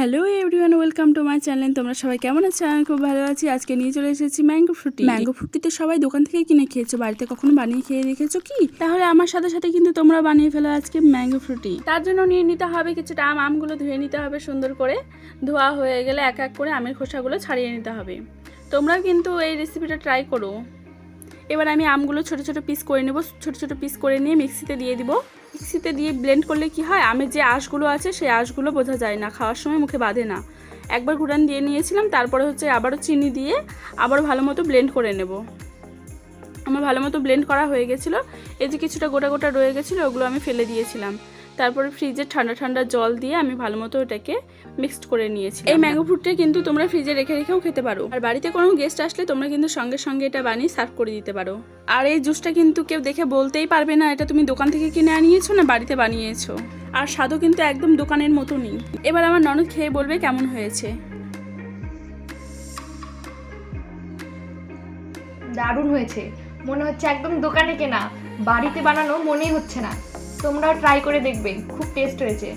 Hello everyone, welcome to my channel. তোমরা সবাই কেমন আছো? আমি খুব ভালো আছি। আজকে নিয়ে চলে এসেছি ম্যাঙ্গো ফ্রুটি। ম্যাঙ্গো ফ্রুটিতে সবাই দোকান থেকে কিনে খেয়েছো, বাড়িতে কখনো বানিয়ে খেয়ে দেখেছো কি? তাহলে আমার সাথে সাথে কিন্তু তোমরা বানিয়ে ফেলো আজকে ম্যাঙ্গো ফ্রুটি। তার জন্য নিয়ে নিতে হবে কিছুটা আমগুলো ধুয়ে নিতে হবে সুন্দর করে। ধোয়া হয়ে গেলে এক এক করে আমের খোসাগুলো ছাড়িয়ে নিতে হবে। তোমরাও কিন্তু এই রেসিপিটা ট্রাই করো। এবার আমি আমগুলো ছোট ছোট পিস করে নেব। ছোট ছোট পিস করে নিয়ে মিক্সিতে দিয়ে দিব। মিক্সিতে দিয়ে ব্লেন্ড করলে কি হয়, আমের যে আঁশগুলো আছে সেই আঁশগুলো বোঝা যায় না, খাওয়ার সময় মুখে বাঁধে না। একবার ঘুরান দিয়ে নিয়েছিলাম, তারপরে আবারও চিনি দিয়ে আবারও ভালো মতো ব্লেন্ড করে নেব। আমার ভালো মতো ব্লেন্ড করা হয়ে গেছিলো। এই যে কিছুটা গোটা গোটা রয়ে গেছিলো, ওগুলো আমি ফেলে দিয়েছিলাম। তারপরে ফ্রিজে ঠান্ডা ঠান্ডা জল দিয়ে আমি ভালো মতো ওটাকে মিক্সড করে নিয়েছি। এই ম্যাঙ্গো ফ্রুটটা কিন্তু তোমরা ফ্রিজে রেখে রেখেও খেতে পারো। আর বাড়িতে কোনো গেস্ট আসলে তোমরা কিন্তু সঙ্গে সঙ্গে এটা বানিয়ে সার্ভ করে দিতে পারো। আর এই জুসটা কিন্তু কেউ দেখে বলতেই পারবে না এটা তুমি দোকান থেকে কিনে আনিয়েছো না বাড়িতে বানিয়েছো। আর স্বাদও কিন্তু একদম দোকানের মতনই। এবার আমার ননদ খেয়ে বলবে কেমন হয়েছে। দারুণ হয়েছে, মনে হচ্ছে একদম দোকানে কেনা, বাড়িতে বানানো মনেই হচ্ছে না। তোমরাও ট্রাই করে দেখবে, খুব টেস্ট হয়েছে।